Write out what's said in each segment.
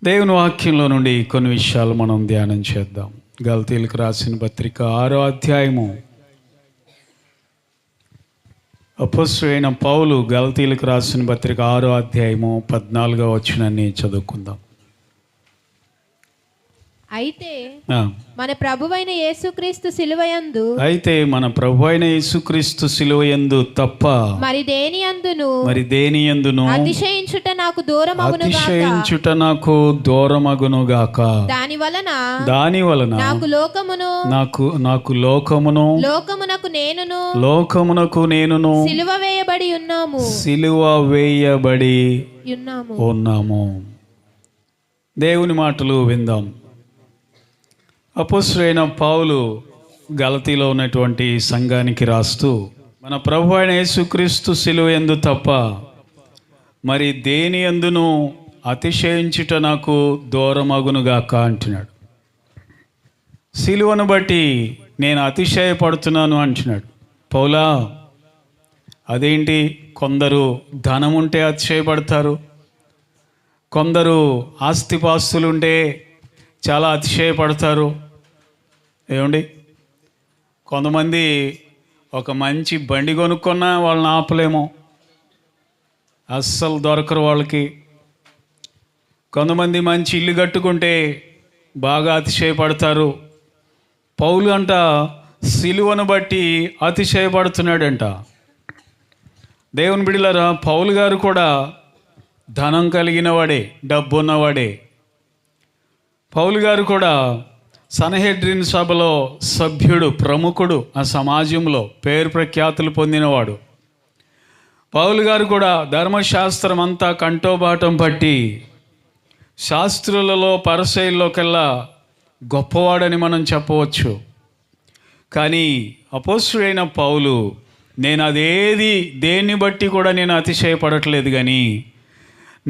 దేవుని వాక్యంలో నుండి కొన్ని విషయాలు మనం ధ్యానం చేద్దాం. గలతీయులకు రాసిన పత్రిక 6వ అధ్యాయము. అపోస్తలుడైన పౌలు గలతీయులకు రాసిన పత్రిక 6వ అధ్యాయము 14వ వచనాన్ని చదువుకుందాం. అయితే మన ప్రభువైన యేసుక్రీస్తు సిలువయందు తప్ప మరి దేని యందును అతిశయించుట నాకు దూరమగును గాక. దాని వలన నాకు లోకమునకు నేనును సిలువ వేయబడి ఉన్నాము. దేవుని మాటలు విందాం. అపోస్తలుడైన పౌలు గలతీలో ఉన్నటువంటి సంఘానికి రాస్తూ, మన ప్రభు అయిన యేసుక్రీస్తు సిలువయందు తప్ప మరి దేని యందును అతిశయించుట నాకు దూరమగునుగాక అంటున్నాడు. సిలువను బట్టి నేను అతిశయపడుతున్నాను అంటున్నాడు. పౌలా, అదేంటి? కొందరు ధనం ఉంటే అతిశయపడతారు, కొందరు ఆస్తిపాస్తులుంటే చాలా అతిశయపడతారు. ఏమండి, కొంతమంది ఒక మంచి బండి కొనుక్కున్నా వాళ్ళని ఆపలేము, అస్సలు దొరకరు వాళ్ళకి. కొంతమంది మంచి ఇల్లు కట్టుకుంటే బాగా అతిశయపడతారు. పౌలు అంట సిలువను బట్టి అతిశయపడుతున్నాడంట. దేవుని బిడ్డలారా, పౌలు గారు కూడా ధనం కలిగిన వాడే, డబ్బు ఉన్నవాడే. పౌలు గారు కూడా సన్హెద్రిన్ సభలో సభ్యుడు, ప్రముఖుడు, ఆ సమాజంలో పేరు ప్రఖ్యాతులు పొందినవాడు. పౌలు గారు కూడా ధర్మశాస్త్రం అంతా కంఠోబాటం పట్టి శాస్త్రులలో పరిసయ్యుల్లోకెల్లా గొప్పవాడని మనం చెప్పవచ్చు. కానీ అపోస్తలుడైన పౌలు, నేను దేన్ని బట్టి కూడా నేను అతిశయపడట్లేదు, కానీ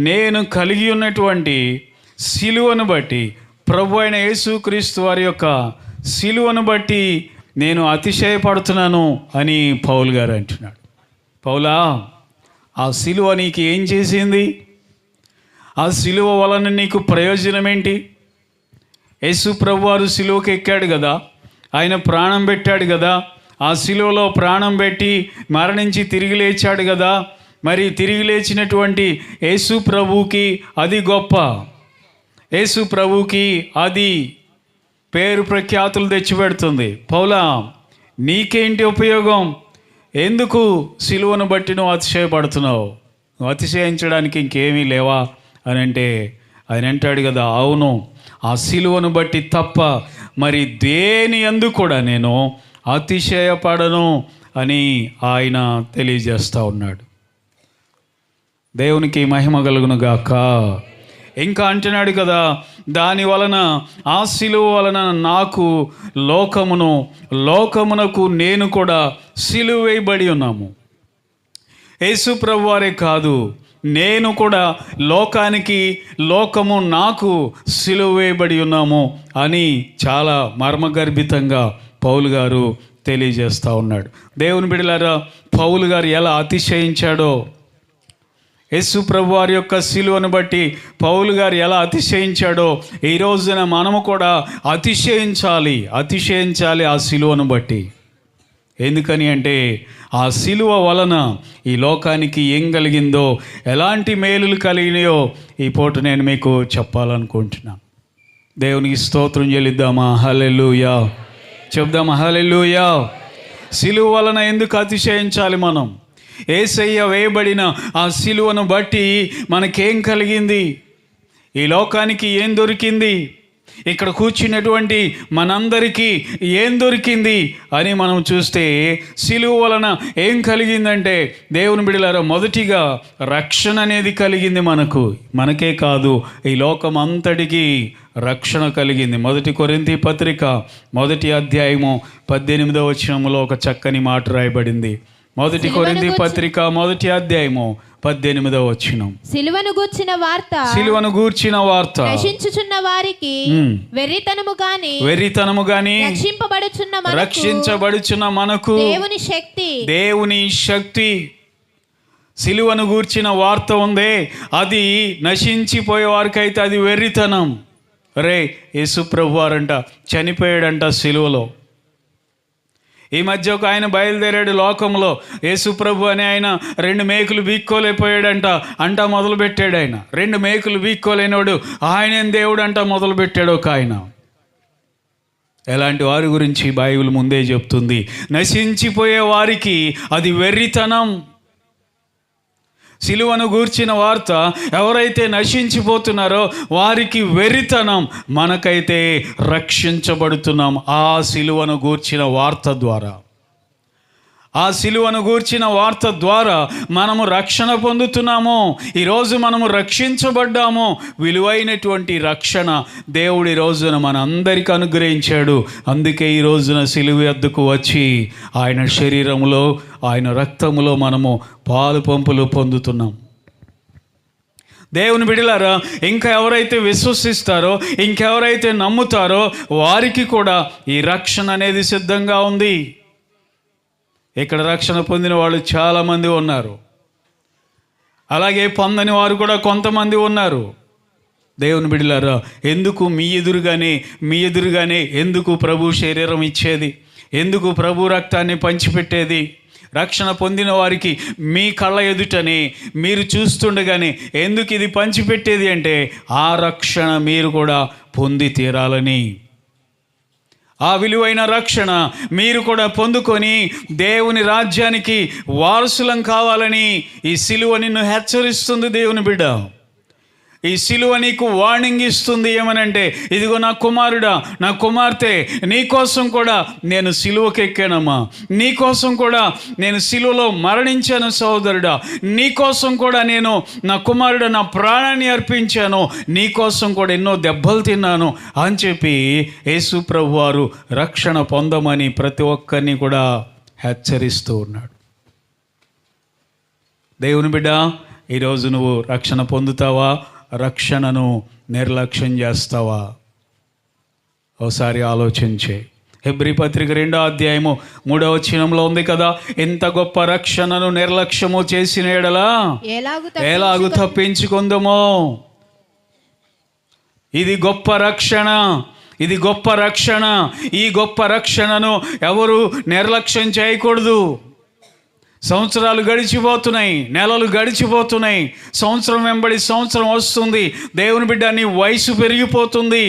నేను కలిగి ఉన్నటువంటి సిలువను బట్టి, ప్రభు అయిన యేసుక్రీస్తు వారి యొక్క సిలువను బట్టి నేను అతిశయపడుతున్నాను అని పౌలు గారు అంటున్నాడు. పౌలా, ఆ సిలువ నీకు ఏం చేసింది? ఆ సిలువ వలన నీకు ప్రయోజనం ఏంటి? యేసు ప్రభు వారు సిలువకి ఎక్కాడు కదా, ఆయన ప్రాణం పెట్టాడు కదా, ఆ సిలువలో ప్రాణం పెట్టి మరణించి తిరిగి లేచాడు కదా. మరి తిరిగి లేచినటువంటి యేసు ప్రభువుకి అది గొప్ప, యేసు ప్రభువుకి అది పేరు ప్రఖ్యాతులు తెచ్చిపెడుతుంది. పౌలా, నీకేంటి ఉపయోగం? ఎందుకు సిలువను బట్టి నువ్వు అతిశయపడుతున్నావు? నువ్వు అతిశయించడానికి ఇంకేమీ లేవా అని అంటే ఆయన అంటాడు కదా, అవును, ఆ సిలువను బట్టి తప్ప మరి దేని యందు కూడా నేను అతిశయపడను అని ఆయన తెలియజేస్తూ ఉన్నాడు. దేవునికి మహిమ కలుగును గాక. ఇంకా అంటున్నాడు కదా, దాని వలన, ఆ సిలువ వలన నాకు లోకమునకు నేను కూడా సిలువ వేయబడి ఉన్నాము. యేసు ప్రభు వారే కాదు, నేను కూడా లోకము నాకు సిలువ వేయబడి ఉన్నాము అని చాలా మర్మగర్భితంగా పౌలు గారు తెలియజేస్తూ ఉన్నాడు. దేవుని బిడ్డలారా, పౌలు గారు ఎలా అతిశయించాడో, యేసు ప్రభు వారి యొక్క సిలువను బట్టి పౌలు గారు ఎలా అతిశయించాడో, ఈ రోజున మనము కూడా అతిశయించాలి ఆ సిలువను బట్టి. ఎందుకని అంటే ఆ సిలువ వలన ఈ లోకానికి ఏం కలిగిందో, ఎలాంటి మేలులు కలిగినాయో ఈ పూట నేను మీకు చెప్పాలనుకుంటున్నాను. దేవునికి స్తోత్రం చెల్లిద్దామా? హల్లెలూయా చెప్దామా? హల్లెలూయా. సిలువ వలన ఎందుకు అతిశయించాలి మనం? యేసయ్య వేయబడిన ఆ సిలువను బట్టి మనకేం కలిగింది? ఈ లోకానికి ఏం దొరికింది? ఇక్కడ కూర్చున్నటువంటి మనందరికీ ఏం దొరికింది అని మనం చూస్తే, సిలువ వలన ఏం కలిగిందంటే, దేవుని బిడ్డలారా, మొదటిగా రక్షణ అనేది కలిగింది. మనకే కాదు, ఈ లోకం అంతటికీ రక్షణ కలిగింది. 1 కొరింథీ పత్రిక 1వ అధ్యాయము 18వ వచనంలో ఒక చక్కని మాట రాయబడింది. 1 కొరింథీ పత్రిక 1వ అధ్యాయము 18వ వచనం. సిలువను గూర్చిన వార్త నశించుచున్న వారికి వెర్రితనము గాని రక్షించబడుచున్న మనకు దేవుని శక్తి. సిలువను గూర్చిన వార్త ఉందే, అది నశించిపోయే వారికైతే అది వెర్రితనం. రే, యేసు ప్రభు వారంట చనిపోయాడంట సిలువలో. ఈ మధ్య ఒక ఆయన బయలుదేరాడు లోకంలో, యేసు ప్రభు అని ఆయన 2 మేకులు బీక్కోలేకపోయాడంట మొదలుపెట్టాడు. ఆయన 2 మేకులు బీక్కోలేనివాడు ఆయనేం దేవుడు అంట మొదలుపెట్టాడు ఒక ఆయన. ఎలాంటి వారి గురించి బైబిల్ ముందే చెప్తుంది, నశించిపోయే వారికి అది వెర్రితనం. సిలువను గూర్చిన వార్త ఎవరైతే నశించిపోతున్నారో వారికి వెర్రితనం. మనకైతే రక్షించబడుతున్నాం ఆ సిలువను గూర్చిన వార్త ద్వారా. ఆ సిలువను గూర్చిన వార్త ద్వారా మనము రక్షణ పొందుతున్నాము. ఈరోజు మనము రక్షించబడ్డాము. విలువైనటువంటి రక్షణ దేవుడి రోజున మనందరికీ అనుగ్రహించాడు. అందుకే ఈ రోజున సిలువ వద్దకు వచ్చి ఆయన శరీరంలో, ఆయన రక్తములో మనము పాలు పంపులు పొందుతున్నాం. దేవుని బిడ్డలారా, ఇంకా ఎవరైతే విశ్వసిస్తారో, ఇంకెవరైతే నమ్ముతారో వారికి కూడా ఈ రక్షణ అనేది సిద్ధంగా ఉంది. ఇక్కడ రక్షణ పొందిన వాళ్ళు చాలామంది ఉన్నారు, అలాగే పొందని వారు కూడా కొంతమంది ఉన్నారు. దేవుని బిడ్డలారా, ఎందుకు మీ ఎదురుగానే ఎందుకు ప్రభు శరీరం ఇచ్చేది? ఎందుకు ప్రభు రక్తాన్ని పంచిపెట్టేది? రక్షణ పొందిన వారికి మీ కళ్ళ ఎదుటనే మీరు చూస్తుండగానే ఎందుకు ఇది పంచిపెట్టేది అంటే, ఆ రక్షణ మీరు కూడా పొంది తీరాలని. ఆ విలువైన రక్షణ మీరు కూడా పొందుకొని దేవుని రాజ్యానికి వారసులం కావాలని ఈ సిలువ నిన్ను హెచ్చరిస్తుంది. దేవుని బిడ్డ, ఈ సిలువ నీకు వార్నింగ్ ఇస్తుంది. ఏమనంటే, ఇదిగో నా కుమారుడా, నా కుమార్తె, నీ కోసం కూడా నేను సిలువకి ఎక్కానమ్మా, నీ కోసం కూడా నేను సిలువలో మరణించాను సోదరుడా, నీ కోసం కూడా నేను నా కుమారుడు నా ప్రాణాన్ని అర్పించాను, నీ కోసం కూడా ఎన్నో దెబ్బలు తిన్నాను అని చెప్పి యేసు ప్రభు వారు రక్షణ పొందమని ప్రతి ఒక్కరిని కూడా హెచ్చరిస్తూ ఉన్నాడు. దేవుని బిడ్డ, ఈరోజు నువ్వు రక్షణ పొందుతావా? రక్షణను నిర్లక్ష్యం చేస్తావా? ఒకసారి ఆలోచించే. హెబ్రీ పత్రిక 2వ అధ్యాయము 3వ వచనంలో ఉంది కదా, ఎంత గొప్ప రక్షణను నిర్లక్ష్యము చేసిన ఎడలా ఎలాగు తప్పించుకుందామో. ఇది గొప్ప రక్షణ, ఇది గొప్ప రక్షణ. ఈ గొప్ప రక్షణను ఎవరు నిర్లక్ష్యం చేయకూడదు. సంవత్సరాలు గడిచిపోతున్నాయి, నెలలు గడిచిపోతున్నాయి, సంవత్సరం వెంబడి సంవత్సరం వస్తుంది. దేవుని బిడ్డ, నీ వయసు పెరిగిపోతుంది.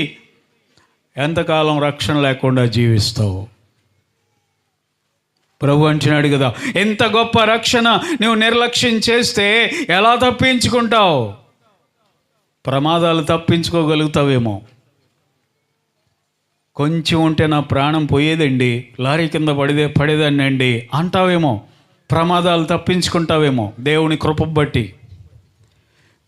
ఎంతకాలం రక్షణ లేకుండా జీవిస్తావు? ప్రభు అంటున్నాడు కదా, ఎంత గొప్ప రక్షణ నువ్వు నిర్లక్ష్యం చేస్తే ఎలా తప్పించుకుంటావు? ప్రమాదాలు తప్పించుకోగలుగుతావేమో. కొంచెం ఉంటే నా ప్రాణం పోయేదండి, లారీ కింద పడేదాన్ని అండి అంటావేమో. ప్రమాదాలు తప్పించుకుంటావేమో దేవుని కృప బట్టి.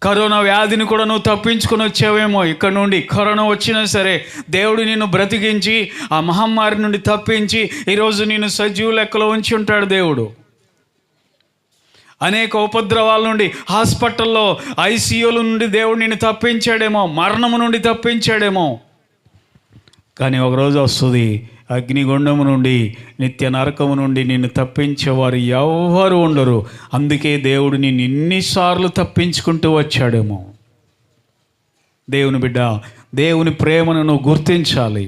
కరోనా వ్యాధిని కూడా నువ్వు తప్పించుకొని వచ్చావేమో. ఇక్కడ నుండి కరోనా వచ్చినా సరే దేవుడు నిన్ను బ్రతికించి ఆ మహమ్మారి నుండి తప్పించి ఈరోజు నిన్ను సజీవ లెక్కలో ఉంచి ఉంటాడు దేవుడు. అనేక ఉపద్రవాల నుండి, హాస్పిటల్లో ఐసీయూల నుండి దేవుడు నిన్ను తప్పించాడేమో, మరణము నుండి తప్పించాడేమో. కానీ ఒకరోజు వస్తుంది, అగ్నిగుండము నుండి, నిత్య నరకము నుండి నిన్ను తప్పించేవారు ఎవరు ఉండరు. అందుకే దేవుడు నిన్ను ఎన్నిసార్లు తప్పించుకుంటూ వచ్చాడేమో. దేవుని బిడ్డ, దేవుని ప్రేమను నువ్వు గుర్తించాలి.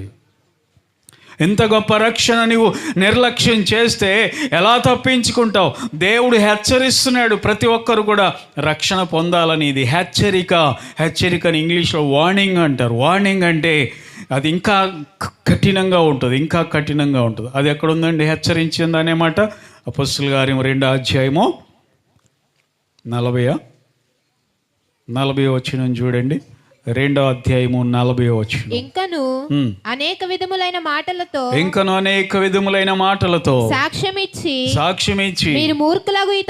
ఎంత గొప్ప రక్షణ నువ్వు నిర్లక్ష్యం చేస్తే ఎలా తప్పించుకుంటావు? దేవుడు హెచ్చరిస్తున్నాడు. ప్రతి ఒక్కరు కూడా రక్షణ పొందాలని. ఇది హెచ్చరికని ఇంగ్లీష్లో వార్నింగ్ అంటారు. వార్నింగ్ అంటే అది ఇంకా కఠినంగా ఉంటుంది. అది ఎక్కడుందండి హెచ్చరించింది అనే మాట? అపొస్తలుల కార్యం 2వ అధ్యాయము 40వ వచనం చూడండి. 2వ అధ్యాయము 40వ వచనం. ఇంకను అనేక విధములైన మాటలతో సాక్ష్యమిచ్చి మీరు మూర్ఖులకు ఈ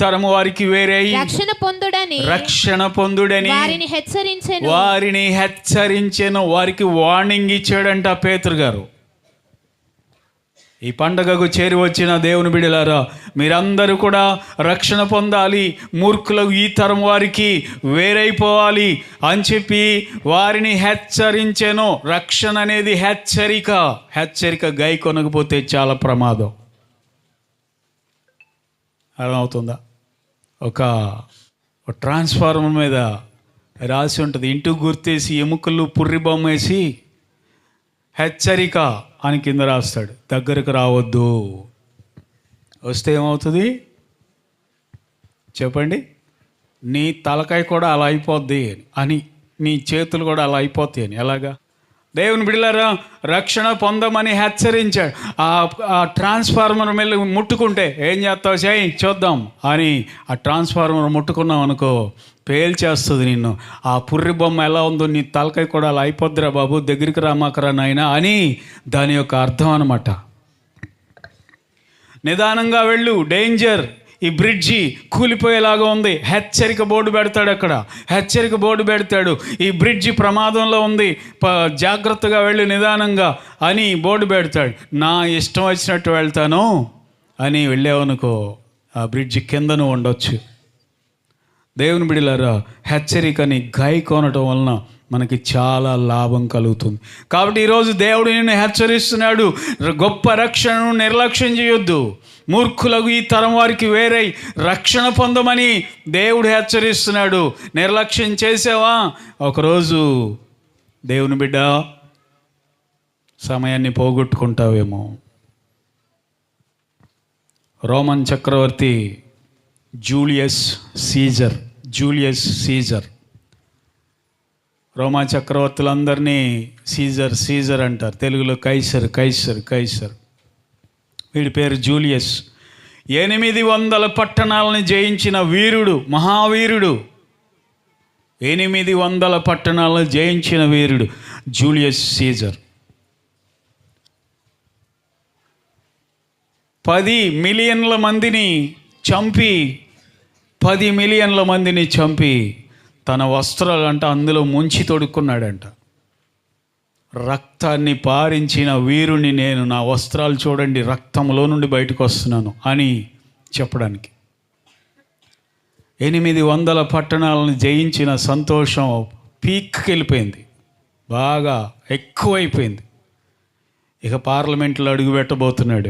తరము వారికి వేరే రక్షణ పొందుడని వారిని హెచ్చరించెను. వారికి వార్నింగ్ ఇచ్చాడంట పేతురు గారు. ఈ పండగకు చేరి వచ్చిన దేవుని బిడ్డలారా, మీరందరూ కూడా రక్షణ పొందాలి, మూర్ఖులకు ఈ తరం వారికి వేరైపోవాలి అని చెప్పి వారిని హెచ్చరించెను. రక్షణ అనేది హెచ్చరిక గై కొనకపోతే చాలా ప్రమాదం. అర్థమవుతుందా? ఒక ట్రాన్స్ఫార్మర్ మీద రాసి ఉంటుంది, ఇంటికి గుర్తేసి ఎముకలు పుర్రి బొమ్మ వేసి హెచ్చరిక అని కింద రాస్తాడు, దగ్గరకు రావద్దు. వస్తే ఏమవుతుంది చెప్పండి? నీ తలకాయ కూడా అలా అయిపోద్ది అని, నీ చేతులు కూడా అలా అయిపోతాయి అని. ఎలాగా? దేవుని బిడ్డలారా, రక్షణ పొందమని హెచ్చరించాడు. ఆ ట్రాన్స్ఫార్మర్ మీద ముట్టుకుంటే ఏం చేస్తావు చేయి చూద్దాం అని ఆ ట్రాన్స్ఫార్మర్ ముట్టుకున్నావు అనుకో, పేల్చేస్తుంది నిన్ను. ఆ పుర్రి బొమ్మ ఎలా ఉందో నీ తలకాయ కూడా అలా అయిపోద్దిరా బాబు, దగ్గరికి రామాకరా నాయనా అని దాని యొక్క అర్థం అన్నమాట. నిదానంగా వెళ్ళు, డేంజర్, ఈ బ్రిడ్జి కూలిపోయేలాగా ఉంది, హెచ్చరిక బోర్డు పెడతాడు. అక్కడ హెచ్చరిక బోర్డు పెడతాడు, ఈ బ్రిడ్జి ప్రమాదంలో ఉంది, జాగ్రత్తగా వెళ్ళు నిదానంగా అని బోర్డు పెడతాడు. నా ఇష్టం వచ్చినట్టు వెళ్తాను అని వెళ్ళావనుకో, ఆ బ్రిడ్జి కిందను ఉండొచ్చు. దేవుని బిడ్డలారా, హెచ్చరికని గాయకొనటం వలన మనకి చాలా లాభం కలుగుతుంది. కాబట్టి ఈరోజు దేవుడు నిన్ను హెచ్చరిస్తున్నాడు, గొప్ప రక్షణను నిర్లక్ష్యం చేయొద్దు. మూర్ఖులకు ఈ తరం వారికి వేరై రక్షణ పొందమని దేవుడు హెచ్చరిస్తున్నాడు. నిర్లక్ష్యం చేసావా, ఒకరోజు దేవుని బిడ్డ సమయాన్ని పోగొట్టుకుంటావేమో. రోమన్ చక్రవర్తి జూలియస్ సీజర్, రోమా చక్రవర్తులందరినీ సీజర్ అంటారు, తెలుగులో కైసర్. వీడి పేరు జూలియస్. 800 పట్టణాలను జయించిన వీరుడు, మహావీరుడు. 800 పట్టణాలను జయించిన వీరుడు జూలియస్ సీజర్. 10 మిలియన్ల మందిని చంపి తన వస్త్రాలంట అందులో ముంచి తొడుక్కున్నాడంట. రక్తాన్ని పారించిన వీరుని నేను, నా వస్త్రాలు చూడండి రక్తంలో నుండి బయటకు వస్తున్నాను అని చెప్పడానికి. 800 పట్టణాలను జయించిన సంతోషం పీక్కి వెళ్ళిపోయింది, బాగా ఎక్కువైపోయింది. ఇక పార్లమెంట్లో అడుగు పెట్టబోతున్నాడు.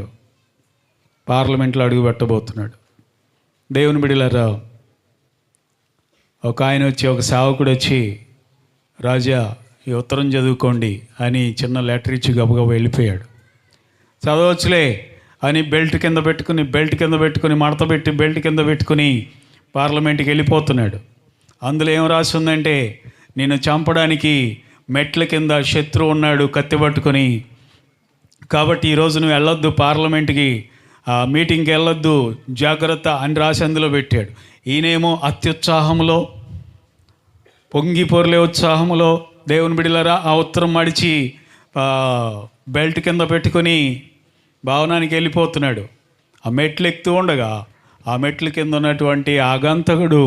దేవుని బిడ్డలారా, ఒక ఆయన వచ్చి, ఒక సేవకుడు వచ్చి, రాజా ఈ ఉత్తరం చదువుకోండి అని చిన్న లెటర్ ఇచ్చి గబగబా వెళ్ళిపోయాడు. చదవచ్చులే అని బెల్ట్ కింద పెట్టుకుని మడత పెట్టి బెల్ట్ కింద పెట్టుకుని పార్లమెంట్కి వెళ్ళిపోతున్నాడు. అందులో ఏం రాసి ఉందంటే, నిన్ను చంపడానికి మెట్ల కింద శత్రువు ఉన్నాడు కత్తి పట్టుకొని, కాబట్టి ఈరోజు నువ్వు వెళ్ళొద్దు, పార్లమెంట్కి ఆ మీటింగ్కి వెళ్ళొద్దు, జాగ్రత్త అని రాసి అందులో పెట్టాడు. ఈయనేమో అత్యుత్సాహంలో, పొంగి పొర్లే ఉత్సాహంలో దేవుని బిడ్డలారా ఆ ఉత్తరం మడిచి బెల్ట్ కింద పెట్టుకొని భవనానికి వెళ్ళిపోతున్నాడు. ఆ మెట్లు ఎక్కుతూ ఉండగా ఆ మెట్ల కింద ఉన్నటువంటి ఆగంతకుడు,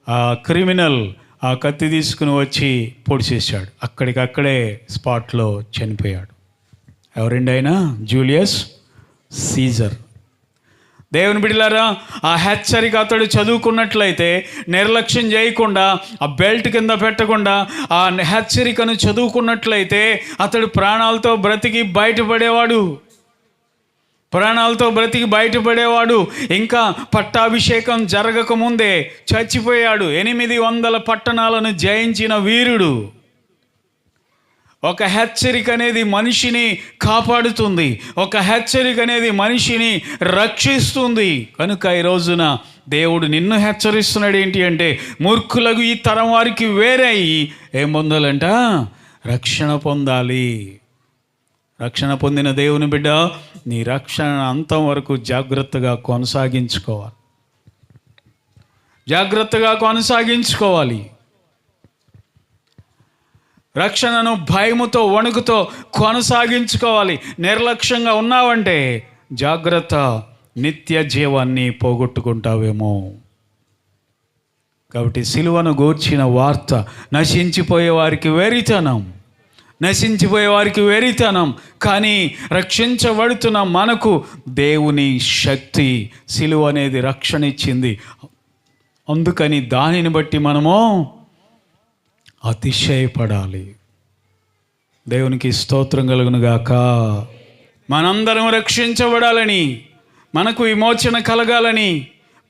ఆ క్రిమినల్ ఆ కత్తి తీసుకుని వచ్చి పొడిచేశాడు. అక్కడికక్కడే స్పాట్లో చనిపోయాడు. ఎవరండి ఆయన? Julius Caesar. దేవుని బిడ్డలారా, ఆ హెచ్చరిక అతడు చదువుకున్నట్లయితే, నిర్లక్ష్యం చేయకుండా, ఆ బెల్ట్ కింద పెట్టకుండా ఆ హెచ్చరికను చదువుకున్నట్లయితే అతడు ప్రాణాలతో బ్రతికి బయటపడేవాడు. ఇంకా పట్టాభిషేకం జరగకముందే చచ్చిపోయాడు. 800 పట్టణాలను జయించిన వీరుడు. ఒక హెచ్చరిక అనేది మనిషిని కాపాడుతుంది, ఒక హెచ్చరిక అనేది మనిషిని రక్షిస్తుంది. కనుక ఈ రోజున దేవుడు నిన్ను హెచ్చరిస్తున్నాడు. ఏంటి అంటే, మూర్ఖులకు ఈ తరం వారికి వేరే ఏం పొందాలంట? రక్షణ పొందాలి. రక్షణ పొందిన దేవుని బిడ్డ, నీ రక్షణ అంతం వరకు జాగ్రత్తగా కొనసాగించుకోవాలి. రక్షణను భయముతో, వణుకుతో కొనసాగించుకోవాలి. నిర్లక్ష్యంగా ఉన్నావంటే జాగ్రత్త, నిత్య జీవాన్ని పోగొట్టుకుంటావేమో. కాబట్టి సిలువను గూర్చిన వార్త నశించిపోయే వారికి వెరితనం, కానీ రక్షించబడుతున్న మనకు దేవుని శక్తి, సిలువ అనేది రక్షణ ఇచ్చింది. అందుకని దానిని బట్టి మనము అతిశయపడాలి. దేవునికి స్తోత్రం కలుగును గాక. మనందరం రక్షించబడాలని, మనకు విమోచన కలగాలని,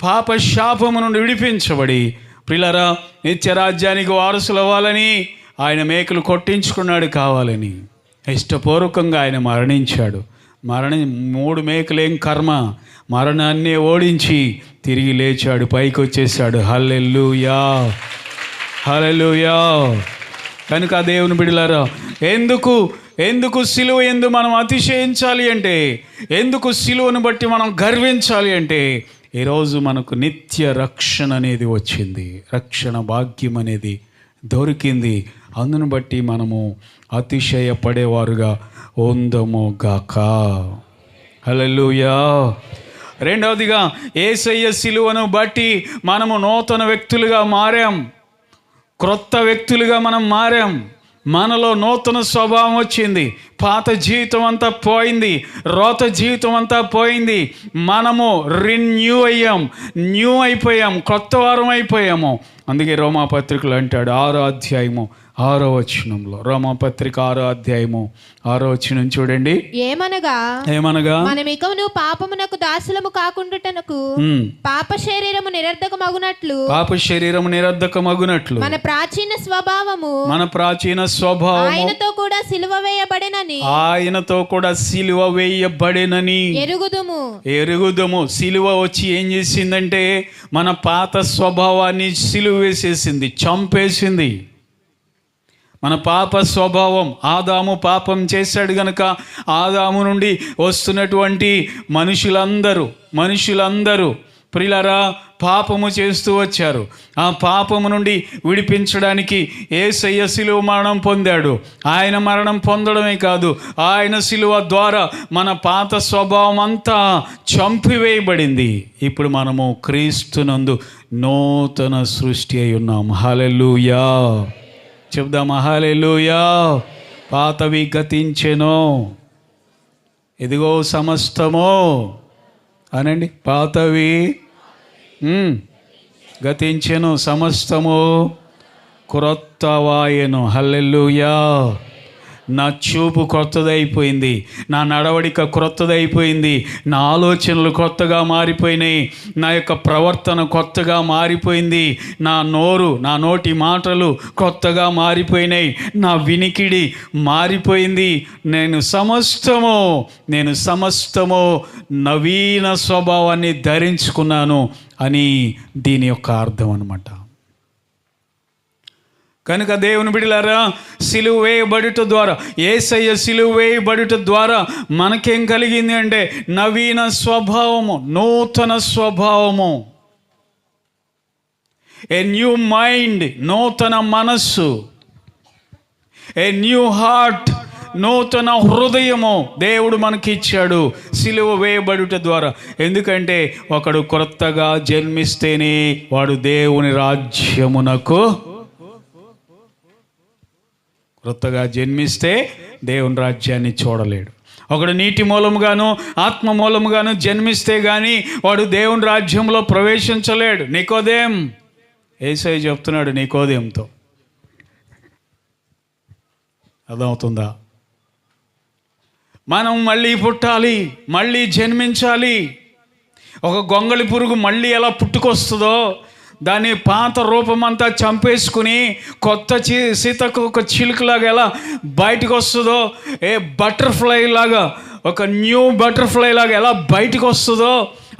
పాప శాపము నుండి విడిపించబడి ప్రియులారా నిత్యరాజ్యానికి వారసులు అవ్వాలని ఆయన మేకులు కొట్టించుకున్నాడు కావాలని. ఇష్టపూర్వకంగా ఆయన మరణించాడు. 3 మేకులేం కర్మ, మరణాన్ని ఓడించి తిరిగి లేచాడు, పైకి వచ్చేసాడు. హల్లెలూయా, హల్లెలూయా. కనుక దేవుని బిడ్డలారా, ఎందుకు సిలువ ఎందు మనం అతిశయించాలి అంటే, ఎందుకు సిలువను బట్టి మనం గర్వించాలి అంటే, ఈరోజు మనకు నిత్య రక్షణ అనేది వచ్చింది, రక్షణ భాగ్యం అనేది దొరికింది. అందును బట్టి మనము అతిశయపడేవారుగా ఉందము గాక. హల్లెలూయా. రెండవదిగా యేసయ్య సిలువను బట్టి మనము నూతన వ్యక్తులుగా మారాం, క్రొత్త వ్యక్తులుగా మనం మారాం. మనలో నూతన స్వభావం వచ్చింది. పాత జీవితం అంతా పోయింది, రోత జీవితం అంతా పోయింది. మనము న్యూ అయిపోయాం, కొత్త వారం అయిపోయాము. అందుకే రోమాపత్రికలు అంటాడు 6వ అధ్యాయము 6వ వచనంలో, రోమాపత్రిక 6వ అధ్యాయము 6వ వచనం చూడండి. ఏమనగా మనమికను పాపమునకు దాసులము కాకుండుటనకు పాప శరీరము నిరర్ధకమగునట్లు మన ప్రాచీన స్వభావము ఆయనతో కూడా సిలువ వేయబడెనని ఎరుగుదుము. సిలువ వచ్చి ఏం చేసిందంటే మన పాత స్వభావాన్ని సిలువ వేసేసింది, చంపేసింది. మన పాప స్వభావం, ఆదాము పాపం చేశాడు గనక ఆదాము నుండి వస్తున్నటువంటి మనుషులందరూ ప్రియులారా పాపము చేస్తూ వచ్చారు. ఆ పాపము నుండి విడిపించడానికి యేసయ్య సిలువ మరణం పొందాడు. ఆయన మరణం పొందడమే కాదు, ఆయన సిలువ ద్వారా మన పాత స్వభావం అంతా చంపివేయబడింది. ఇప్పుడు మనము క్రీస్తునందు నూతన సృష్టి అయి ఉన్నాం. హల్లెలూయా. చెప్దాం హల్లెలూయా. పాతవి గతించెను, ఇదిగో సమస్తము అనండి. పాతవి గతించెను, సమస్తము క్రొత్తవాయెను. హల్లెలూయా. నా చూపు కొత్తదైపోయింది, నా నడవడిక కొత్తదైపోయింది, నా ఆలోచనలు కొత్తగా మారిపోయినాయి, నా యొక్క ప్రవర్తన కొత్తగా మారిపోయింది, నా నోటి మాటలు కొత్తగా మారిపోయినాయి, నా వినికిడి మారిపోయింది. నేను సమస్తము నవీన స్వభావాన్ని ధరించుకున్నాను అని దీని యొక్క అర్థం అన్నమాట. కనుక దేవుని బిడ్డలారా, సిలువ వేయబడుట ద్వారా, యేసయ్య సిలువ వేయబడుట ద్వారా మనకేం కలిగింది అంటే నవీన స్వభావము, నూతన స్వభావము, ఏ న్యూ మైండ్, నూతన మనస్సు, ఏ న్యూ హార్ట్, నూతన హృదయము దేవుడు మనకి ఇచ్చాడు సిలువ వేయబడుట ద్వారా. ఎందుకంటే ఒకడు కొత్తగా జన్మిస్తేనే వాడు దేవుని రాజ్యమునకు, కొత్తగా జన్మిస్తే దేవుని రాజ్యాన్ని చూడలేడు. ఒకడు నీటి మూలముగాను ఆత్మ మూలముగాను జన్మిస్తే కానీ వాడు దేవుని రాజ్యంలో ప్రవేశించలేడు. నికోదేం, యేసయ్య చెప్తున్నాడు నికోదేంతో. అర్థమవుతుందా? మనం మళ్ళీ పుట్టాలి, మళ్ళీ జన్మించాలి. ఒక గొంగళి పురుగు మళ్ళీ ఎలా పుట్టుకొస్తుందో దాని పాత రూపమంతా చంపేసుకుని కొత్త సీతకు చిలుకలాగా ఎలా బయటకు వస్తుందో, బటర్ఫ్లై లాగా, ఒక న్యూ బటర్ఫ్లై లాగా ఎలా బయటకు వస్తుందో,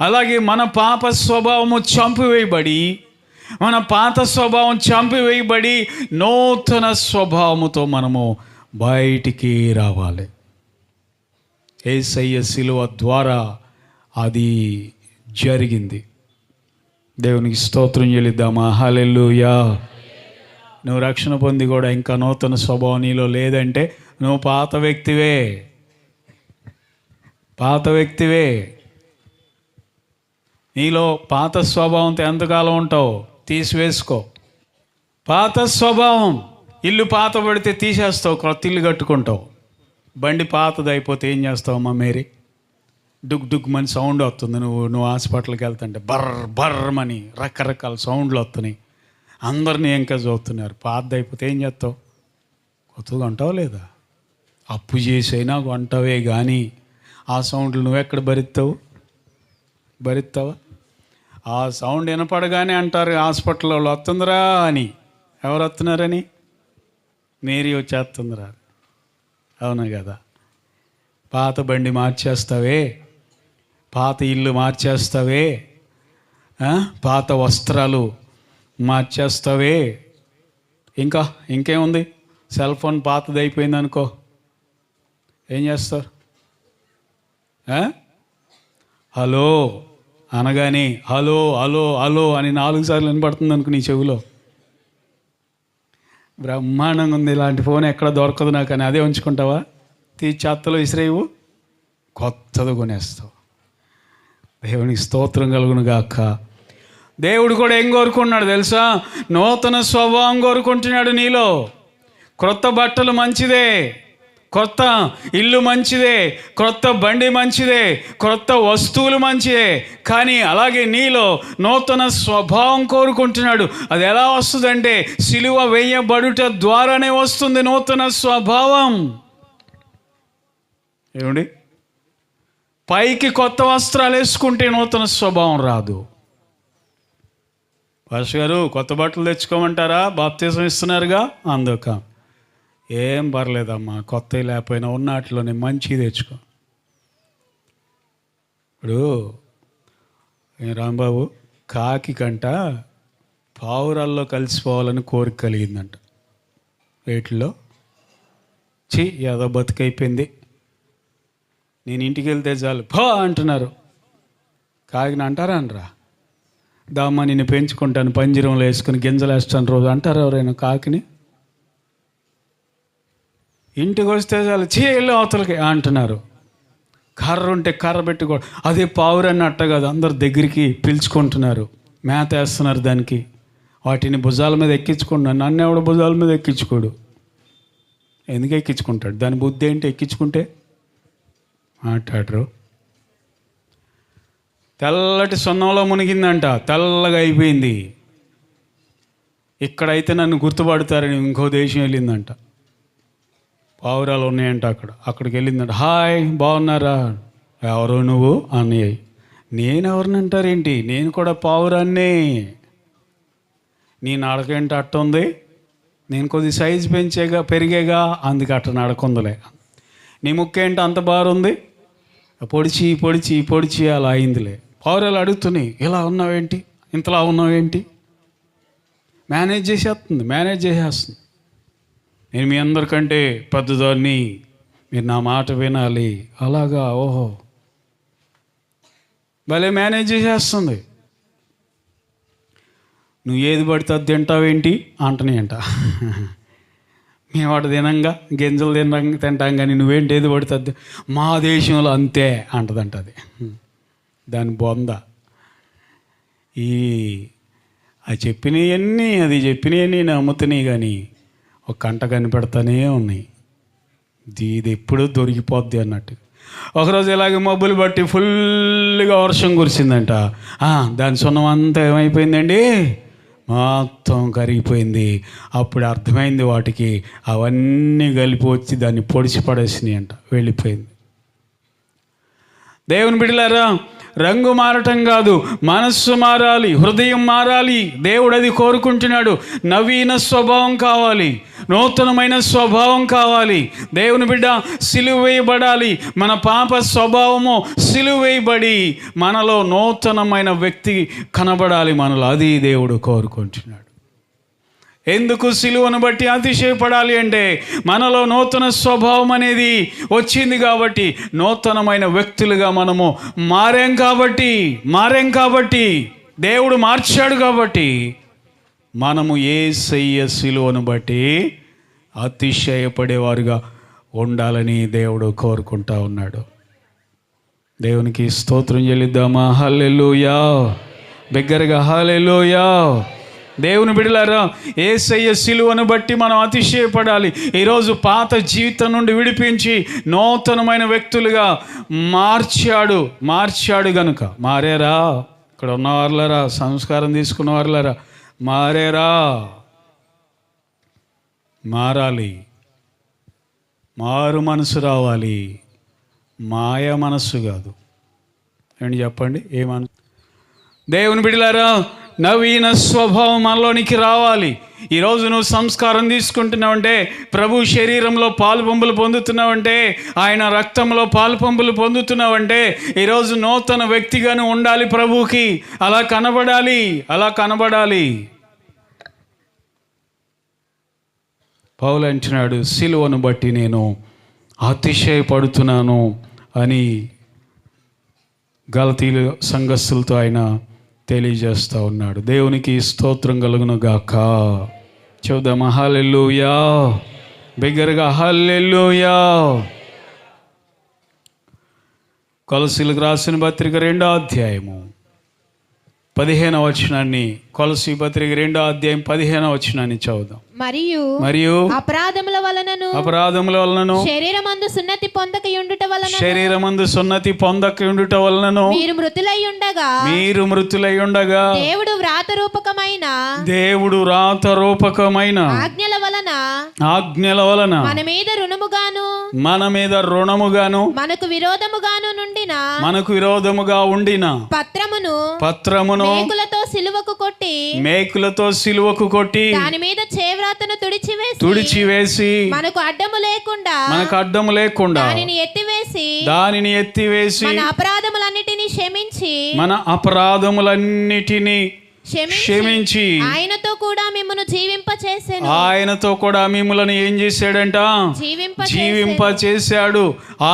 అలాగే మన పాత స్వభావం చంపివేయబడి నూతన స్వభావముతో మనము బయటికి రావాలి. యేసయ్య సిలువ ద్వారా అది జరిగింది. దేవునికి స్తోత్రం చెల్లిద్దామా? హల్లెలూయా. నువ్వు రక్షణ పొంది కూడా ఇంకా నూతన స్వభావం నీలో లేదంటే నువ్వు పాత వ్యక్తివే. నీలో పాత స్వభావంతో ఎంతకాలం ఉంటావు? తీసివేసుకో. పాత స్వభావం, ఇల్లు పాత పడితే తీసేస్తావు, కొత్త ఇల్లు కట్టుకుంటావు. బండి పాతది అయిపోతే ఏం చేస్తావమ్మా మేరీ? డుగ్ మని సౌండ్ వస్తుంది. నువ్వు హాస్పిటల్కి వెళ్తుంటే బర్రమని రకరకాల సౌండ్లు వస్తున్నాయి, అందరినీ ఇంకా చూస్తున్నారు. పాతది అయిపోతే ఏం చేస్తావు? కొత్తగా ఉంటావు లేదా? అప్పు చేసైనా కొంటావే కానీ ఆ సౌండ్లు నువ్వెక్కడ భరిస్తావా? ఆ సౌండ్ వినపడగానే అంటారు హాస్పిటల్లో వాళ్ళు, వస్తుందిరా అని. ఎవరు వస్తున్నారని? మేరీ వచ్చేస్తుందిరా. అవును కదా. పాత బండి మార్చేస్తావే, పాత ఇల్లు మార్చేస్తావే, పాత వస్త్రాలు మార్చేస్తావే, ఇంకేముంది? సెల్ ఫోన్ పాతది అయిపోయింది అనుకో, ఏం చేస్తారు? హలో అనగానే హలో హలో హలో అని 4 సార్లు వినపడుతుంది అనుకో నీ చెవిలో. బ్రహ్మాండంగా ఉంది, ఇలాంటి ఫోన్ ఎక్కడ దొరకదు నాకు అని అదే ఉంచుకుంటావా? చెత్తలో విసిరేవు, కొత్తది కొనేస్తావు. దేవునికి స్తోత్రం కలుగును గాక. దేవుడు కూడా ఏం కోరుకుంటున్నాడు తెలుసా? నూతన స్వభావం కోరుకుంటున్నాడు నీలో. క్రొత్త బట్టలు మంచిదే, కొత్త ఇల్లు మంచిదే, క్రొత్త బండి మంచిదే, క్రొత్త వస్తువులు మంచిదే, కానీ అలాగే నీలో నూతన స్వభావం కోరుకుంటున్నాడు. అది ఎలా వస్తుందంటే సిలువ వేయబడుట ద్వారానే వస్తుంది నూతన స్వభావం. ఏమండి, పైకి కొత్త వస్త్రాలు వేసుకుంటే నూతన స్వభావం రాదు. పాస్టర్ గారు కొత్త బట్టలు తెచ్చుకోమంటారా? బాప్తిజం ఇస్తున్నారుగా. అందుక ఏం పర్లేదమ్మా, కొత్తవి లేకపోయినా ఉన్నట్లోనే మంచిది తెచ్చుకో. ఇప్పుడు రాంబాబు కాకి కంట పావురాల్లో కలిసిపోవాలని కోరిక కలిగిందంట. వేటిలో ఏదో బతుకైపోయింది, నేను ఇంటికి వెళ్తే చాలు పో అంటున్నారు. కాకిని అంటారా అనరా? దామ్మా నిన్ను పెంచుకుంటాను, పంజరంలో వేసుకుని గింజలు వేస్తాను రోజు అంటారు ఎవరైనా కాకిని? ఇంటికి వస్తే చాలు వెళ్ళు అవతలకి అంటున్నారు. కర్ర ఉంటే కర్ర పెట్టుకో. అదే పావురాన్ని అట్ట కాదు, అందరు దగ్గరికి పిలుచుకుంటున్నారు, మేత వేస్తున్నారు దానికి. వాటిని భుజాల మీద ఎక్కించుకుంటున్నారు. నన్ను ఎవడు భుజాల మీద ఎక్కించుకోడు. ఎందుకు ఎక్కించుకుంటాడు? దాని బుద్ధి ఏంటి? ఎక్కించుకుంటే మాట్లాడరు. తెల్లటి సొన్నంలో మునిగిందంట, తెల్లగా అయిపోయింది. ఇక్కడైతే నన్ను గుర్తుపడతారని ఇంకో దేశం వెళ్ళిందంట. పావురాలు ఉన్నాయంట అక్కడికి వెళ్ళిందంట. హాయ్ బాగున్నారా? ఎవరు నువ్వు అన్నయ్య. నేను ఎవరిని అంటారేంటి? నేను కూడా పావురాన్నే. నీ నడకేంటి అట్ట ఉంది? నేను కొద్ది సైజు పెరిగేగా, అందుకే అట్ట నడకుందిలే. నీ ముక్కేంటి అంత బారుంది? పొడిచి పొడిచి పొడిచి అలా అయిందిలే. పావురాలు అడుగుతున్నాయి, ఇలా ఉన్నావేంటి, ఇంతలా ఉన్నావేంటి? మేనేజ్ చేసేస్తుంది. నేను మీ అందరికంటే పెద్దదాన్ని, మీరు నా మాట వినాలి. అలాగా, ఓహో, భలే మేనేజ్ చేసేస్తుంది. నువ్వు ఏది పడితే అది తింటావేంటి అంటనేంట. మేము వాడు తినంగా గింజలు తింటాం కానీ నువ్వేంటి ఏది పడితే అది. మా దేశంలో అంతే అంటదంట. అది దాని బొంద. అది చెప్పినవన్నీ నమ్ముతున్నాయి కానీ ఒక కంట కనిపెడతానే ఉన్నాయి. ఇది ఎప్పుడూ దొరికిపోద్ది అన్నట్టు. ఒకరోజు ఇలాగే మబ్బులు బట్టి ఫుల్గా వర్షం కురిసిందంట. దాని సున్నం అంతా ఏమైపోయిందండి, మొత్తం కరిగిపోయింది. అప్పుడు అర్థమైంది వాటికి, అవన్నీ కలిపి వచ్చి దాన్ని పొడిచి పడేసినాయి అంట, వెళ్ళిపోయింది. దేవుని బిడ్డలారా, రంగు మారటం కాదు, మనస్సు మారాలి, హృదయం మారాలి. దేవుడు అది కోరుకుంటున్నాడు. నవీన స్వభావం కావాలి, నూతనమైన స్వభావం కావాలి. దేవుని బిడ్డ సిలువ వేయబడాలి. మన పాప స్వభావము సిలువ వేయబడి మనలో నూతనమైన వ్యక్తి కనబడాలి మనలో. అది దేవుడు కోరుకుంటున్నాడు. ఎందుకు సిలువను బట్టి అతిశయపడాలి అంటే మనలో నూతన స్వభావం అనేది వచ్చింది కాబట్టి, నూతనమైన వ్యక్తులుగా మనము మారాం కాబట్టి దేవుడు మార్చాడు కాబట్టి మనము యేసయ్య సిలువను బట్టి అతిశయపడేవారుగా ఉండాలని దేవుడు కోరుకుంటా ఉన్నాడు. దేవునికి స్తోత్రం చెల్లిద్దామా? హల్లెలూయా. బిగ్గరగా హల్లెలూయా. దేవుని బిడ్డలారా, యేసయ్య సిలువను బట్టి మనం అతిశయపడాలి. ఈరోజు పాత జీవితం నుండి విడిపించి నూతనమైన వ్యక్తులుగా మార్చాడు గనుక మారేరా. ఇక్కడ ఉన్నవారులారా, సంస్కారం తీసుకున్న వారులారా, మారేరా. మారాలి, మారు మనసు రావాలి, మాయ మనస్సు కాదు. ఏంటి చెప్పండి? ఏ మనసు? దేవుని బిడ్డలారా, నవీన స్వభావం మనలోనికి రావాలి. ఈరోజు నువ్వు సంస్కారం తీసుకుంటున్నావంటే, ప్రభు శరీరంలో పాలు పంపులు పొందుతున్నావంటే, ఆయన రక్తంలో పాలు పంపులు పొందుతున్నావంటే, ఈరోజు నూతన వ్యక్తిగాను ఉండాలి. ప్రభువుకి అలా కనబడాలి. పౌలు అంటున్నాడు, సిలువను బట్టి నేను అతిశయపడుతున్నాను అని గలతీలు సంఘస్థులతో ఆయన తెలియజేస్తూ ఉన్నాడు. దేవునికి స్తోత్రం కలుగును గాక. చూద్దామా? హల్లెలూయా. బిగ్గరగా హల్లెలూయా. కొలసీలకు రాసిన పత్రిక 2వ అధ్యాయము 15వ వచనాన్ని, కొలసీ పత్రిక 2వ అధ్యాయం 15వ వచనాన్ని చదువుదాం. మరియు అపరాధముల వలనను శరీరమందు సున్నతి పొందక యుండుట వలనను మీరు మృతులై ఉండగా దేవుడు వ్రాత రూపకమైన ఆజ్ఞల వలన మన మీద రుణముగాను మనకు విరోధముగా ఉండిన పత్రమును మేకులతో సిలువకు కొట్టి దాని మీద చేవ్రాతను తుడిచివేసి మనకు అడ్డము లేకుండా దానిని ఎత్తివేసి మన అపరాధములన్నిటినీ క్షమించి ఆయనతో కూడా మిమ్మల్ని ఏం చేశాడంట? జీవింపచేశాడు.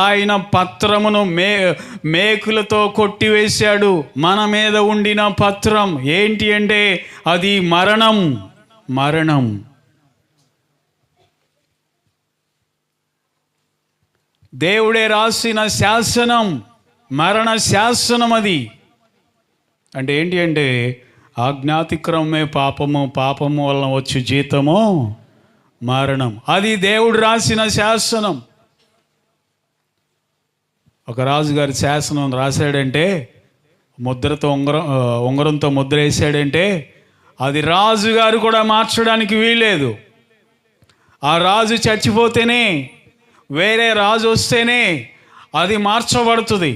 ఆయన పత్రమును మేకులతో కొట్టివేశాడు. మన మీద ఉండిన పత్రం ఏంటి అంటే అది మరణం. దేవుడే రాసిన శాసనం, మరణ శాసనం. అది అంటే ఏంటి అంటే ఆజ్ఞాతిక్రమమే పాపము వలన వచ్చి జీతము మరణం. అది దేవుడు రాసిన శాసనం. ఒక రాజుగారి శాసనం రాశాడంటే, ముద్రతో ఉంగరంతో ముద్ర వేసాడంటే, అది రాజుగారు కూడా మార్చడానికి వీల్లేదు. ఆ రాజు చచ్చిపోతేనే, వేరే రాజు వస్తేనే అది మార్చబడుతుంది.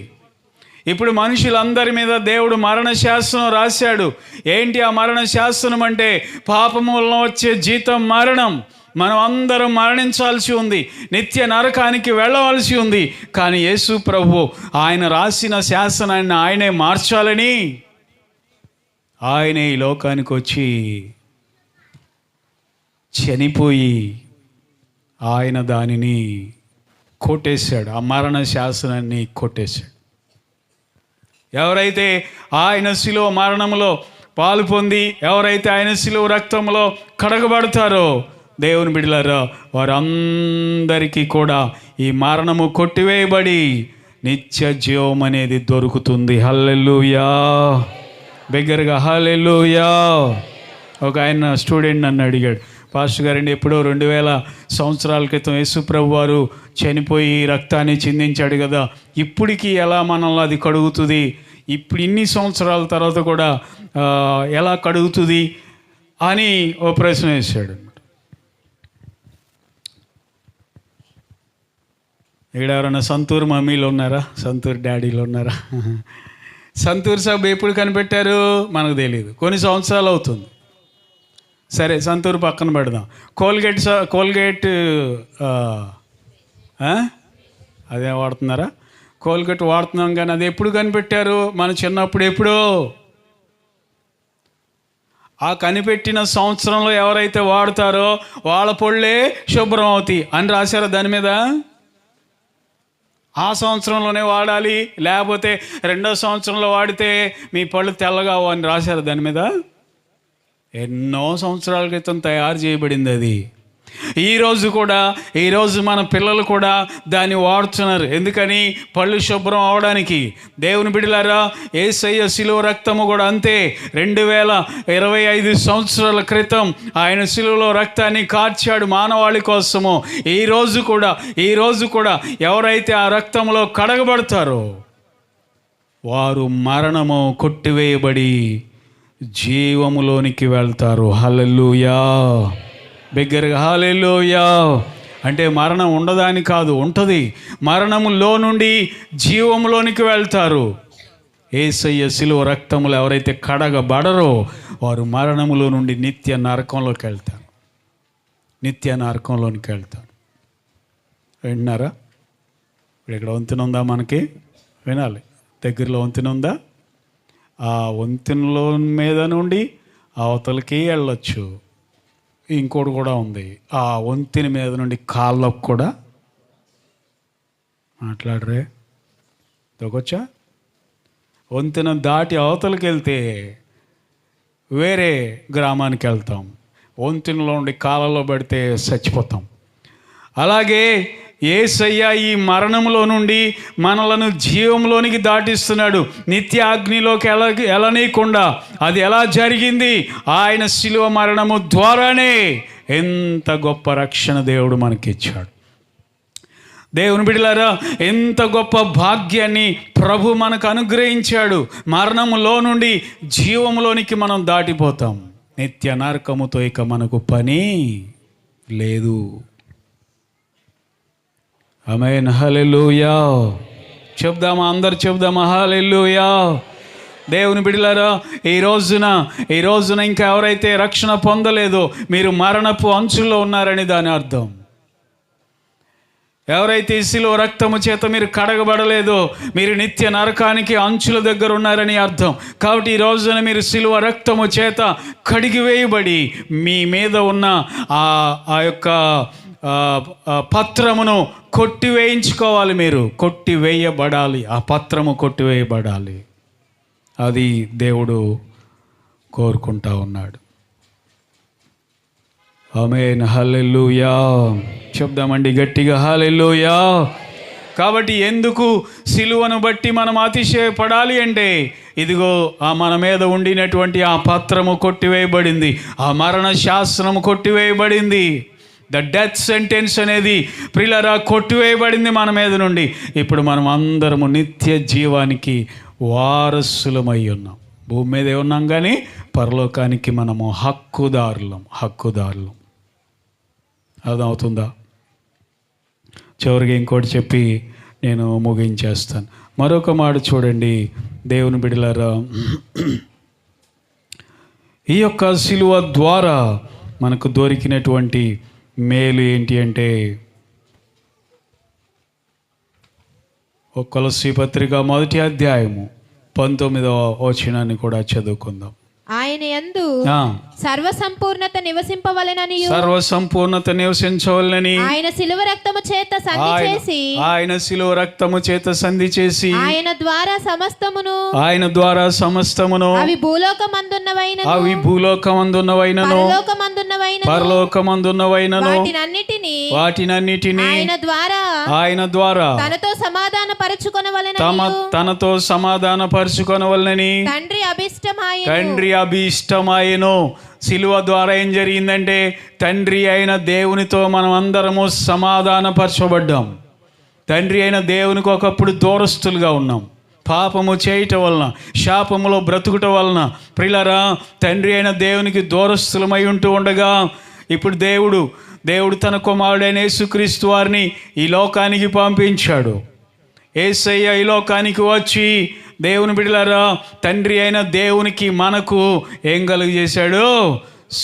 ఇప్పుడు మనుషులందరి మీద దేవుడు మరణ శాసనం రాశాడు. ఏంటి ఆ మరణ శాసనం అంటే? పాపము వలన వచ్చే జీతం మరణం. మనం అందరం మరణించాల్సి ఉంది, నిత్య నరకానికి వెళ్ళవలసి ఉంది. కానీ యేసు ప్రభు ఆయన రాసిన శాసనాన్ని ఆయనే మార్చాలని ఆయనే ఈ లోకానికి వచ్చి చనిపోయి ఆయన దానిని కొట్టేశాడు. ఆ మరణ శాసనాన్ని కొట్టేశాడు. ఎవరైతే ఆయన శిలువ మరణంలో పాలు పొంది, ఎవరైతే ఆయన శిలువ రక్తంలో కడగబడతారో, దేవుని బిడ్డలారా, వారందరికీ కూడా ఈ మరణము కొట్టివేయబడి నిత్య జీవం అనేది దొరుకుతుంది. హల్లెలూయా. బిగ్గరగా హల్లెలూయా. ఒక ఆయన స్టూడెంట్ నన్ను అడిగాడు, పాస్టర్ గారండి, ఎప్పుడో 2000 సంవత్సరాల క్రితం యేసుప్రభు వారు చనిపోయి రక్తాన్ని చిందించాడు కదా, ఇప్పటికీ ఎలా మనల్ని అది కడుగుతుంది? ఇప్పుడు ఇన్ని సంవత్సరాల తర్వాత కూడా ఎలా కడుగుతుంది అని ఓ ప్రశ్న వేశాడు. ఇక్కడ ఎవరైనా సంతూర్ మమ్మీలు ఉన్నారా? సంతూర్ డాడీలు ఉన్నారా? సంతూర్ సబ్బు ఎప్పుడు కనిపెట్టారు మనకు తెలియదు, కొన్ని సంవత్సరాలు అవుతుంది. సరే, సంతూర్ పక్కన పెడదాం. కోల్గేట్ అదే వాడుతున్నారా? కోల్గేట్ వాడుతున్నాం, కానీ అది ఎప్పుడు కనిపెట్టారు? మన చిన్నప్పుడు ఎప్పుడో. ఆ కనిపెట్టిన సంవత్సరంలో ఎవరైతే వాడతారో వాళ్ళ పళ్ళే శుభ్రం అవుతాయి అని రాశారు దాని మీద. ఆ సంవత్సరంలోనే వాడాలి, లేకపోతే 2వ సంవత్సరంలో వాడితే మీ పళ్ళు తెల్లగావు అని రాశారు దాని మీద. ఎన్నో సంవత్సరాల క్రితం తయారు చేయబడింది అది. ఈరోజు మన పిల్లలు కూడా దాన్ని వాడుతున్నారు. ఎందుకని? పళ్ళు శుభ్రం అవడానికి. దేవుని బిడ్డలారా, యేసయ్య శిలువ రక్తము కూడా అంతే. 2025 సంవత్సరాల క్రితం ఆయన శిలువలో రక్తాన్ని కార్చాడు మానవాళి కోసము. ఈరోజు కూడా ఎవరైతే ఆ రక్తంలో కడగబడతారో వారు మరణము కొట్టివేయబడి జీవములోనికి వెళ్తారు. హల్లెలూయా. బిగ్గరగా హల్లెలూయా. అంటే మరణం ఉండదని కాదు, ఉంటుంది. మరణములో నుండి జీవములోనికి వెళ్తారు. యేసయ్య శిలువ రక్తములు ఎవరైతే కడగబడరో వారు మరణములో నుండి నిత్య నరకంలోకి వెళ్తారు. నిత్య నరకంలోనికి వెళ్తారు. వింటున్నారా? ఇప్పుడు ఇక్కడ వంతెన ఉందా? మనకి వినాలి. దగ్గరలో వంతెన ఉందా? ఆ వంతెనలో మీద నుండి అవతలకి వెళ్ళొచ్చు. ఇంకోటి కూడా ఉంది, ఆ వంతెన మీద నుండి కాళ్ళకు కూడా మాట్లాడరే దొకొచ్చా. వంతెన దాటి అవతలకి వెళ్తే వేరే గ్రామానికి వెళ్తాం. వంతెనలో ఉండి కాళ్ళలో పడితే చచ్చిపోతాం. అలాగే యేసయ్య ఈ మరణంలో నుండి మనలను జీవంలోనికి దాటిస్తున్నాడు. నిత్య అగ్నిలోకి వెళ్ళనీయకుండా. అది ఎలా జరిగింది? ఆయన శిలువ మరణము ద్వారానే. ఎంత గొప్ప రక్షణ దేవుడు మనకిచ్చాడు. దేవుని బిడ్డలారా, ఎంత గొప్ప భాగ్యాన్ని ప్రభు మనకు అనుగ్రహించాడు. మరణములో నుండి జీవంలోనికి మనం దాటిపోతాం. నిత్య నరకముతో ఇక మనకు పని లేదు. ఆమేన్, హల్లెలూయా. చెప్దామా? అందరు చెప్దామా? హల్లెలూయా. దేవుని బిడ్డలారా, ఈ రోజున ఇంకా ఎవరైతే రక్షణ పొందలేదో మీరు మరణపు అంచుల్లో ఉన్నారని దాని అర్థం. ఎవరైతే శిలువ రక్తము చేత మీరు కడగబడలేదో మీరు నిత్య నరకానికి అంచుల దగ్గర ఉన్నారని అర్థం. కాబట్టి ఈ రోజున మీరు శిలువ రక్తము చేత కడిగివేయబడి మీ మీద ఉన్న ఆ యొక్క పత్రమును కొట్టివేయించుకోవాలి. మీరు కొట్టివేయబడాలి. ఆ పత్రము కొట్టివేయబడాలి. అది దేవుడు కోరుకుంటా ఉన్నాడు. ఆమేన్, హల్లెలూయా. చెప్దామండి గట్టిగా, హల్లెలూయా. కాబట్టి ఎందుకు సిలువను బట్టి మనం అతిశయపడాలి అంటే, ఇదిగో ఆ మన మీద ఉండినటువంటి ఆ పత్రము కొట్టివేయబడింది. ఆ మరణ శాసనము కొట్టివేయబడింది. ద డెత్ సెంటెన్స్ అనేది ప్రియులారా కొట్టివేయబడింది మన మీద నుండి. ఇప్పుడు మనం అందరము నిత్య జీవానికి వారసులమై ఉన్నాం. భూమి మీదే ఉన్నాం కానీ పరలోకానికి మనము హక్కుదారులం. అర్థమవుతుందా? చివరికి ఇంకోటి చెప్పి నేను ముగించేస్తాను. మరొక మాట చూడండి దేవుని బిడ్డలారా, ఈ యొక్క శిలువ ద్వారా మనకు దొరికినటువంటి మేలు ఏంటి అంటే, కొలస్సీ పత్రిక 1వ అధ్యాయము 19వ వచనాన్ని కూడా చదువుకుందాం. ఆయన యందు సర్వసంపూర్ణత నివసింపవలెనని ఆయన శిలువ రక్తము చేత సంధి చేసి ఆయన ద్వారా సమస్తమును అవి భూలోకమందున్నవైనను పరలోకమందున్నవైనను వాటినన్నిటిని ఆయన ద్వారా తనతో సమాధానపరచుకొనవలెనని తండ్రి అభిష్టమాయెను. శిలువ ద్వారా ఏం జరిగిందంటే, తండ్రి అయిన దేవునితో మనం అందరము సమాధానపరచబడ్డాం. తండ్రి అయిన దేవునికి ఒకప్పుడు దూరస్తులుగా ఉన్నాం. పాపము చేయటం వలన, శాపములో బ్రతుకుట వలన ప్రియులారా తండ్రి అయిన దేవునికి దూరస్తులమై ఉంటూ ఉండగా, ఇప్పుడు దేవుడు తన కుమారుడైన యేసుక్రీస్తు వారిని ఈ లోకానికి పంపించాడు. యేసయ్య ఈ లోకానికి వచ్చి దేవుని బిడ్డలారా తండ్రి అయిన దేవునికి మనకు ఏం కలుగజేశాడు?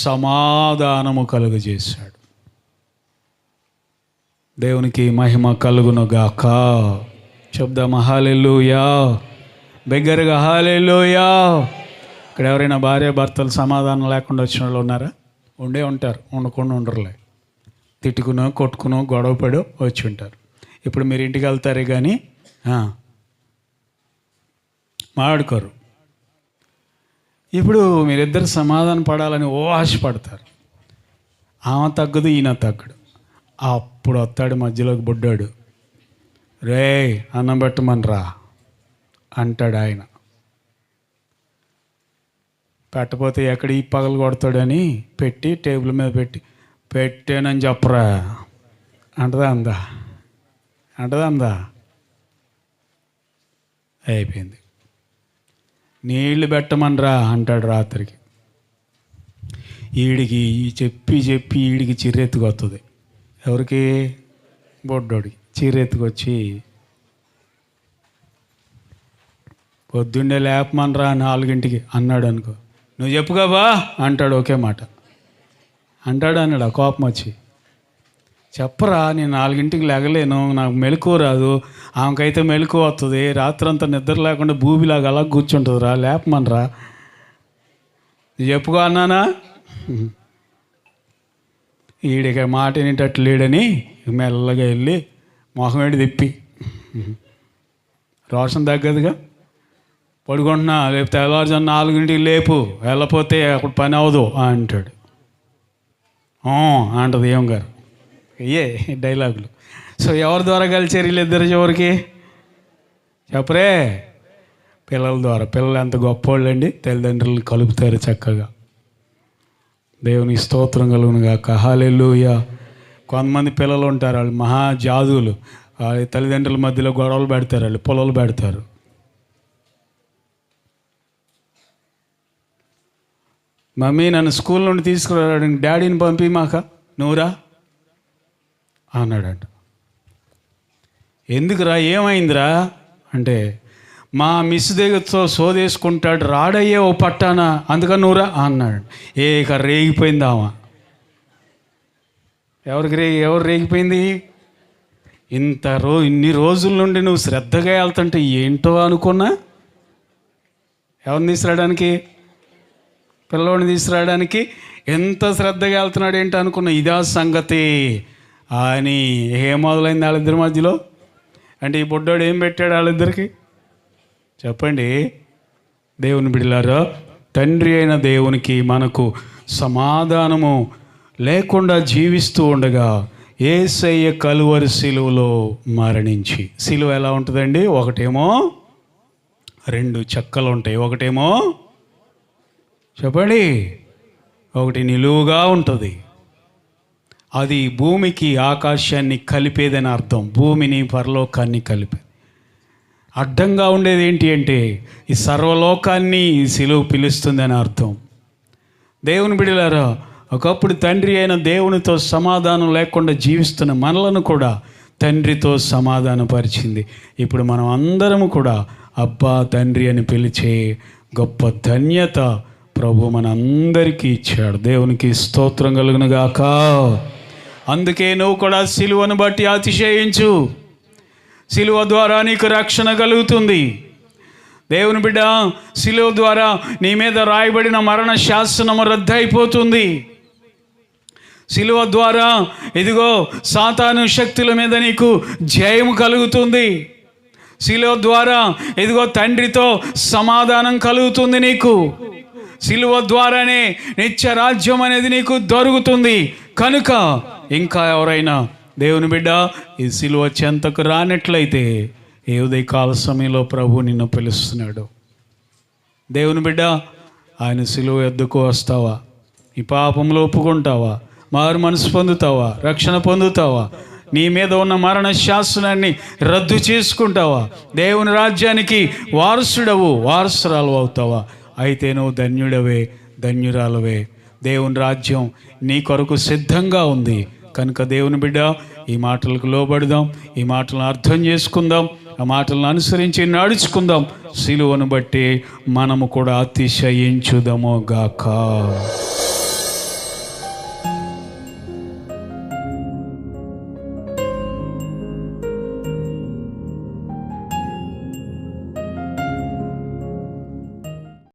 సమాధానము కలుగజేశాడు. దేవునికి మహిమ కలుగునుగాక. చెప్దామా హల్లెలూయా. బిగ్గరగా హల్లెలూయా. ఇక్కడ ఎవరైనా భార్య భర్తలు సమాధానం లేకుండా వచ్చిన వాళ్ళు ఉన్నారా? ఉంటారు, ఉండకుండా ఉండరులే. తిట్టుకునో కొట్టుకునో గొడవపడో వచ్చి ఉంటారు. ఇప్పుడు మీరు ఇంటికి వెళ్తారే కానీ మాట్లాడుకోరు. ఇప్పుడు మీరిద్దరు సమాధానం పడాలని ఆశపడతారు. ఆమె తగ్గదు, ఈయన తగ్గడు. అప్పుడు వస్తాడు మధ్యలోకి బుడ్డాడు, రే అన్నం పెట్టమనరా అంటాడు. ఆయన పెట్టపోతే ఎక్కడ ఈ పగలు కొడతాడని పెట్టి టేబుల్ మీద పెట్టానని చెప్పరా అంటదా అయిపోయింది. నీళ్లు పెట్టమనరా అంటాడు రాత్రికి. ఈడికి చెప్పి ఈడికి చిర్రెత్తుకొస్తుంది. ఎవరికి? బొడ్డోడికి చిర్రెత్తుకొచ్చి పొద్దున్నే లేపమనరా 4ంటికి అన్నాడు అనుకో, నువ్వు చెప్పుగా బా అంటాడు. ఒకే మాట అంటాడు అన్నాడు. ఆ కోపం వచ్చి, చెప్పరా నేను 4ంటికి లేగలేను, నాకు మెలకువ రాదు, ఆమెకైతే మెలకువ వస్తుంది, రాత్రంతా నిద్ర లేకుండా భూమిలాగా అలా కూర్చుంటుందిరా, లేపమనరా. నువ్వు చెప్పుకో అన్నానా? ఈడికి మాట వినేటట్లు లేడని మెల్లగా వెళ్ళి మొహం ఏడు తిప్పి, రోషన్ తగ్గదుగా, పడుకుంటున్నా, లేకపోతే తెల్లవారుజాము 4ంటికి లేపు, వెళ్ళపోతే అప్పుడు పని అవ్వదు అంటాడు. అంటది ఏం గారు, ఏ డైలాగులు. సో ఎవరి ద్వారా కలిసారు వీళ్ళిద్దరు చివరికి? చెప్పరే, పిల్లల ద్వారా. పిల్లలు ఎంత గొప్పవాళ్ళండి, తల్లిదండ్రులను కలుపుతారు చక్కగా. దేవుని స్తోత్రం కలుగునుగాక. హల్లెలూయా. కొంతమంది పిల్లలు ఉంటారు, వాళ్ళు మహా జాదువులు, వాళ్ళ తల్లిదండ్రుల మధ్యలో గొడవలు పెడతారు, వాళ్ళు పొలాలు పెడతారు. మమ్మీ నన్ను స్కూల్ నుండి తీసుకురావడానికి డాడీని పంపి మాక, నువ్వురా అన్నాడంట. ఎందుకురా, ఏమైందిరా అంటే, మా మిస్ దగ్గరతో సోదేసుకుంటాడు, రాడయ్యే ఓ పట్టానా, అందుకని నువ్వురా అన్నాడు. ఇక రేగిపోయిందామా. ఎవరు రేగిపోయింది? ఇన్ని రోజుల నుండి నువ్వు శ్రద్ధగా వెళ్తుంటే ఏంటో అనుకున్నా, ఎవరిని తీసుకురావడానికి, పిల్లవాడిని తీసుకురావడానికి ఎంత శ్రద్ధగా వెళ్తున్నాడు ఏంటో అనుకున్నా. ఇదా సంగతి అని ఏం మొదలైంది వాళ్ళిద్దరి మధ్యలో? అంటే ఈ బుడ్డోడు ఏం పెట్టాడు వాళ్ళిద్దరికి చెప్పండి? దేవుని బిడ్డలారా, తండ్రి అయిన దేవునికి మనకు సమాధానము లేకుండా జీవిస్తూ ఉండగా యేసయ్య కలువరి సిలువలో మరణించి, సిలువ ఎలా ఉంటుందండి? ఒకటేమో 2 చెక్కలు ఉంటాయి, ఒకటేమో చెప్పండి, ఒకటి నిలువుగా ఉంటుంది. అది భూమికి ఆకాశాన్ని కలిపేదని అర్థం, భూమిని పరలోకాన్ని కలిపే. అడ్డంగా ఉండేది ఏంటి అంటే, ఈ సర్వలోకాన్ని ఈ సిలువ పిలుస్తుందని అర్థం. దేవుని బిడ్డలారా, ఒకప్పుడు తండ్రి అయిన దేవునితో సమాధానం లేకుండా జీవిస్తున్న మనలను కూడా తండ్రితో సమాధానపరిచింది. ఇప్పుడు మనం అందరము కూడా అబ్బా తండ్రి అని పిలిచే గొప్ప ధన్యత ప్రభు మన అందరికీ ఇచ్చాడు. దేవునికి స్తోత్రం కలుగును గాక. అందుకే నువ్వు కూడా సిలువను బట్టి అతిశయించు. సిలువ ద్వారా నీకు రక్షణ కలుగుతుంది. దేవుని బిడ్డ, సిలువ ద్వారా నీ మీద రాయబడిన మరణ శాసనము రద్దయిపోతుంది. సిలువ ద్వారా ఇదిగో సాతాను శక్తుల మీద నీకు జయము కలుగుతుంది. సిలువ ద్వారా ఇదిగో తండ్రితో సమాధానం కలుగుతుంది నీకు. సిలువ ద్వారానే నిత్య రాజ్యం అనేది నీకు దొరుకుతుంది. కనుక ఇంకా ఎవరైనా దేవుని బిడ్డ ఈ సిలువ చెంతకు రానట్లయితే ఏ ఉదయకాల సమయంలో ప్రభు నిన్ను పిలుస్తున్నాడు. దేవుని బిడ్డ, ఆయన సిలువ ఎద్దుకు వస్తావా? ఈ పాపంలో ఒప్పుకుంటావా? మారు మనసు పొందుతావా? రక్షణ పొందుతావా? నీ మీద ఉన్న మరణ శాసనాన్ని రద్దు చేసుకుంటావా? దేవుని రాజ్యానికి వారసురాలు అవుతావా? అయితే నువ్వు ధన్యుడవే, ధన్యురాలవే. దేవుని రాజ్యం నీ కొరకు సిద్ధంగా ఉంది. కనుక దేవుని బిడ్డ, ఈ మాటలకు లోబడదాం, ఈ మాటలను అర్థం చేసుకుందాం, ఆ మాటలను అనుసరించి నడుచుకుందాం. సిలువను బట్టి మనము కూడా అతిశయించుదాము గాక.